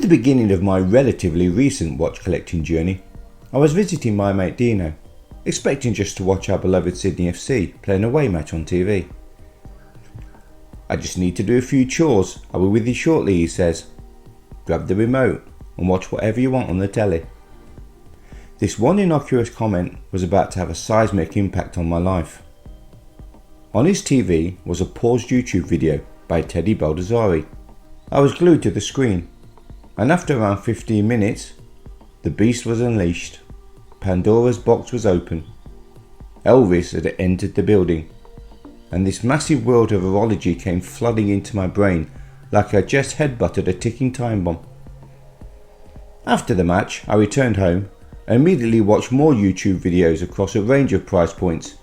At the beginning of my relatively recent watch collecting journey, I was visiting my mate Dino, expecting just to watch our beloved Sydney FC play an away match on TV. "I just need to do a few chores, I'll be with you shortly," he says. "Grab the remote and watch whatever you want on the telly." This one innocuous comment was about to have a seismic impact on my life. On his TV was a paused YouTube video by Teddy Baldassari. I was glued to the screen, and after around 15 minutes, the beast was unleashed. Pandora's box was open. Elvis had entered the building, and this massive world of horology came flooding into my brain like I just headbutted a ticking time bomb. After the match, I returned home and immediately watched more YouTube videos across a range of price points.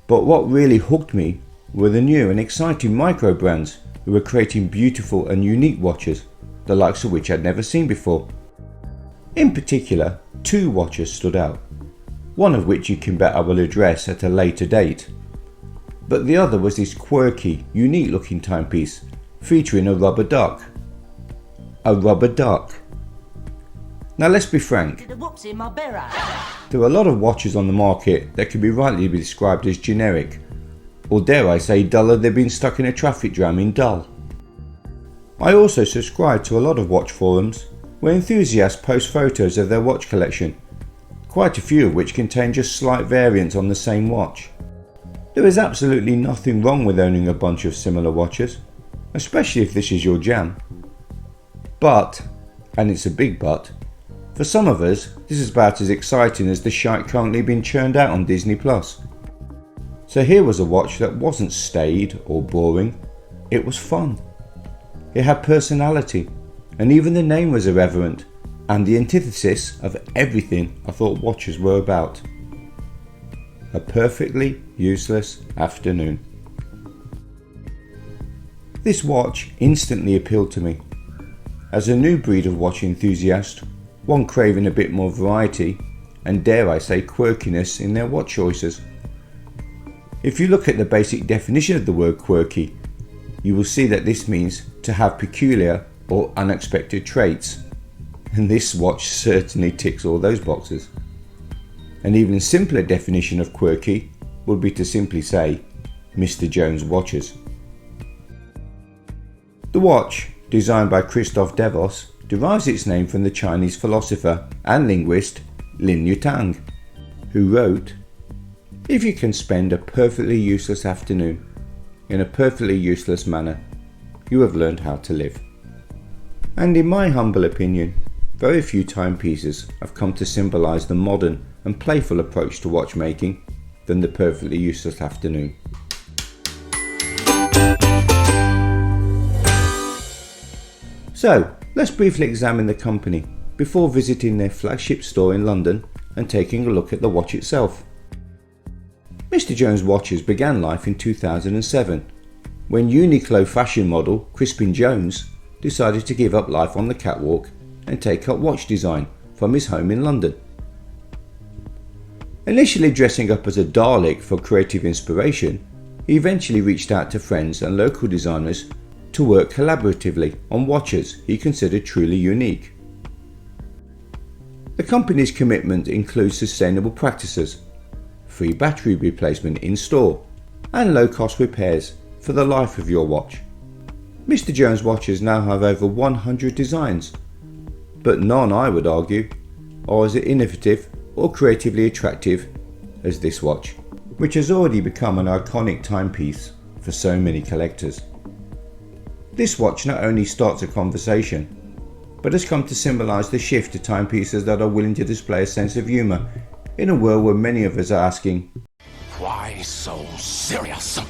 But what really hooked me were the new and exciting micro brands who were creating beautiful and unique watches, the likes of which I'd never seen before. In particular, two watches stood out, one of which you can bet I will address at a later date. But the other was this quirky, unique looking timepiece featuring a rubber duck. A rubber duck. Now let's be frank, there are a lot of watches on the market that can be rightly described as generic, or dare I say duller than being stuck in a traffic jam in dull. I also subscribe to a lot of watch forums where enthusiasts post photos of their watch collection, quite a few of which contain just slight variants on the same watch. There is absolutely nothing wrong with owning a bunch of similar watches, especially if this is your jam. But, and it's a big but, for some of us this is about as exciting as the shite currently being churned out on Disney+. So here was a watch that wasn't staid or boring, it was fun. It had personality, and even the name was irreverent, and the antithesis of everything I thought watches were about. A perfectly useless afternoon. This watch instantly appealed to me. As a new breed of watch enthusiast, one craving a bit more variety, and dare I say quirkiness in their watch choices. If you look at the basic definition of the word quirky, you will see that this means to have peculiar or unexpected traits, and this watch certainly ticks all those boxes. An even simpler definition of quirky would be to simply say Mr. Jones watches. The watch, designed by Christoph Devos, derives its name from the Chinese philosopher and linguist Lin Yutang, who wrote, "If you can spend a perfectly useless afternoon in a perfectly useless manner, you have learned how to live." And in my humble opinion, very few timepieces have come to symbolise the modern and playful approach to watchmaking than the perfectly useless afternoon. So, let's briefly examine the company before visiting their flagship store in London and taking a look at the watch itself. Mr. Jones Watches began life in 2007, when Uniqlo fashion model Crispin Jones decided to give up life on the catwalk and take up watch design from his home in London. Initially dressing up as a Dalek for creative inspiration, he eventually reached out to friends and local designers to work collaboratively on watches he considered truly unique. The company's commitment includes sustainable practices, free battery replacement in store, and low-cost repairs for the life of your watch. Mr. Jones watches now have over 100 designs, but none, I would argue, are as innovative or creatively attractive as this watch, which has already become an iconic timepiece for so many collectors. This watch not only starts a conversation, but has come to symbolise the shift to timepieces that are willing to display a sense of humour in a world where many of us are asking, "Why so serious?"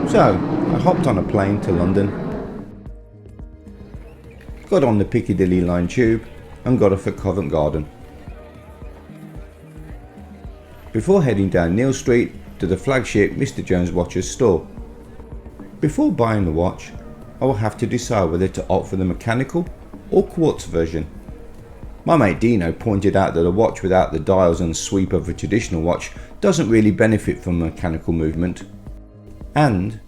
So, I hopped on a plane to London, got on the Piccadilly line tube and got off at Covent Garden, before heading down Neal Street to the flagship Mr. Jones Watches store. Before buying the watch, I will have to decide whether to opt for the mechanical or quartz version. My mate Dino pointed out that a watch without the dials and sweep of a traditional watch doesn't really benefit from mechanical movement, and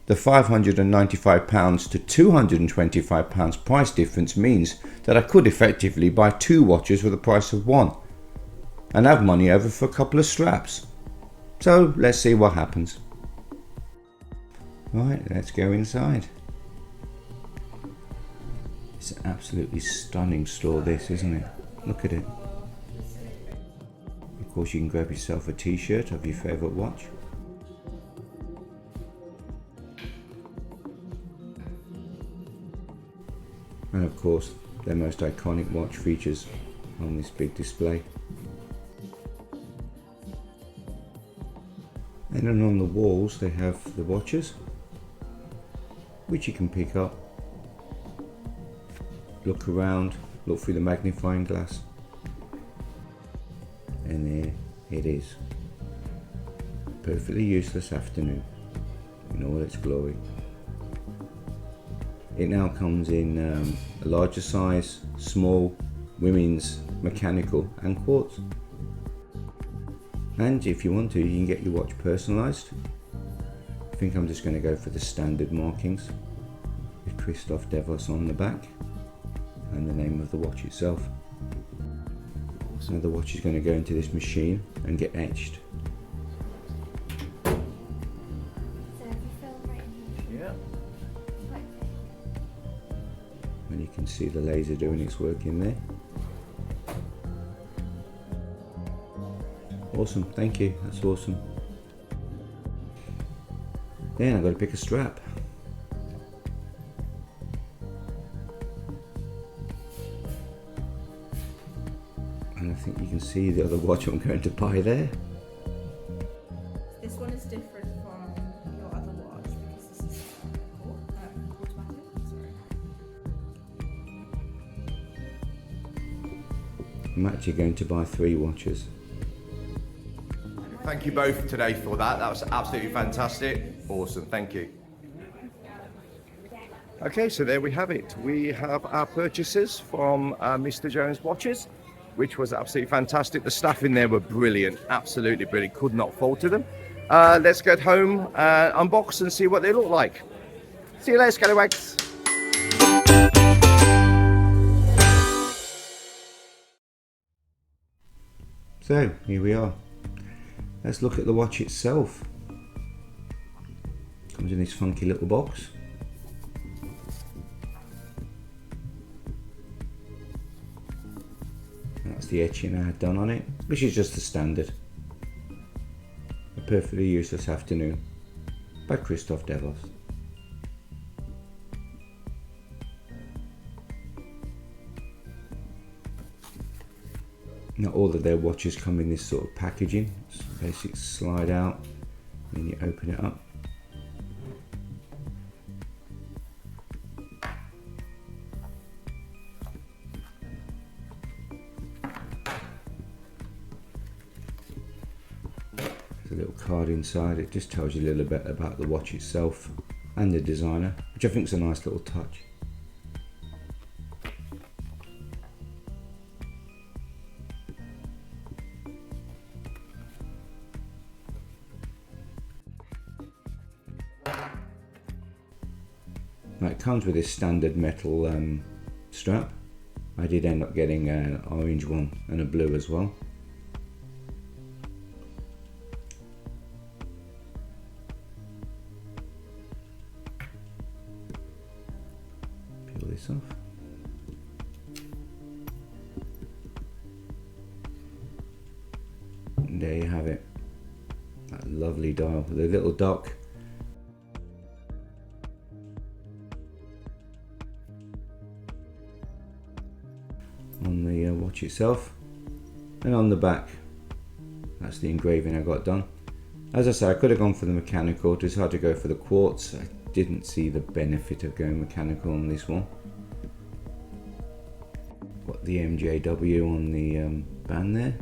the £595 to £225 price difference means that I could effectively buy 2 watches for the price of 1 and have money over for a couple of straps. So let's see what happens. Right, let's go inside. It's an absolutely stunning store, this, isn't it? Look at it. Of course, you can grab yourself a t-shirt of your favourite watch. And of course, their most iconic watch features on this big display. And then on the walls they have the watches, which you can pick up, look around, look through the magnifying glass, and there it is. A perfectly useless afternoon in all its glory. It now comes in a larger size, small, women's, mechanical and quartz. And if you want to, you can get your watch personalised. I think I'm just going to go for the standard markings with Christoph Devos on the back and the name of the watch itself. So the watch is going to go into this machine and get etched. And you can see the laser doing its work in there. Awesome, thank you, that's awesome. Then I've got to pick a strap. And I think you can see the other watch I'm going to buy there. This one is different from your other watch because this is automatic. Sorry. I'm actually going to buy 3 watches. Thank you both today for that. That was absolutely fantastic. Awesome, thank you. Okay, so there we have it. We have our purchases from Mr. Jones Watches, which was absolutely fantastic. The staff in there were brilliant, absolutely brilliant. Could not fault to them. Let's get home, unbox and see what they look like. See you later, Scallywags. So here we are. Let's look at the watch itself. Comes in this funky little box. That's the etching I had done on it, which is just the standard. A Perfectly Useless Afternoon by Christoph Devos. Now all of their watches come in this sort of packaging. It's basic slide out, and then you open it up. There's a little card inside. It just tells you a little bit about the watch itself and the designer, which I think is a nice little touch. Now it comes with this standard metal strap. I did end up getting an orange one and a blue as well. Peel this off. And there you have it. That lovely dial with a little dock. On the watch itself, and on the back that's the engraving I got done. As I say, I could have gone for the mechanical, decided to go for the quartz. I didn't see the benefit of going mechanical on this one. Got the MJW on the band there,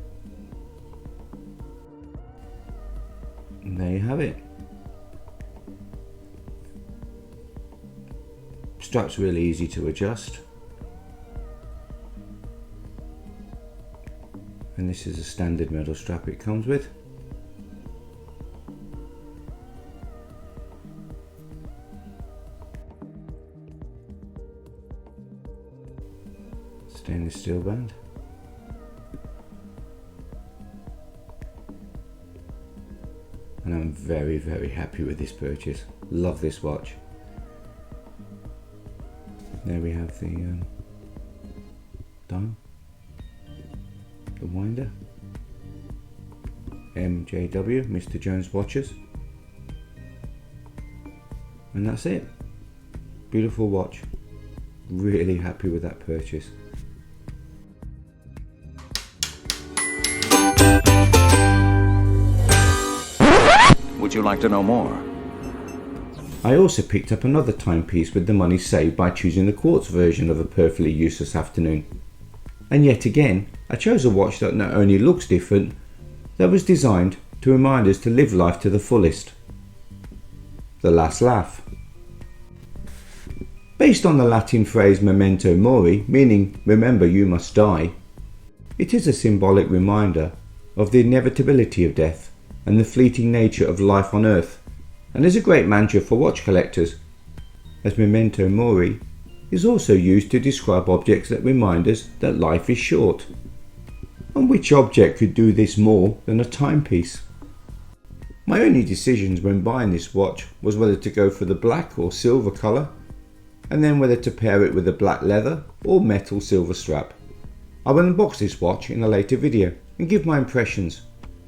and there you have it. Strap's really easy to adjust. And this is a standard metal strap it comes with. Stainless steel band. And I'm very, very happy with this purchase. Love this watch. There we have the dial, the winder, MJW, Mr. Jones Watches, and that's it. Beautiful watch. Really happy with that purchase. Would you like to know more? I also picked up another timepiece with the money saved by choosing the quartz version of a perfectly useless afternoon. And yet again, I chose a watch that not only looks different, that was designed to remind us to live life to the fullest. The Last Laugh. Based on the Latin phrase memento mori, meaning remember you must die, it is a symbolic reminder of the inevitability of death and the fleeting nature of life on earth, and is a great mantra for watch collectors, as memento mori is also used to describe objects that remind us that life is short. And which object could do this more than a timepiece? My only decisions when buying this watch was whether to go for the black or silver colour, and then whether to pair it with a black leather or metal silver strap. I will unbox this watch in a later video and give my impressions,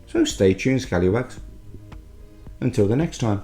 so stay tuned, scallywags. Until the next time.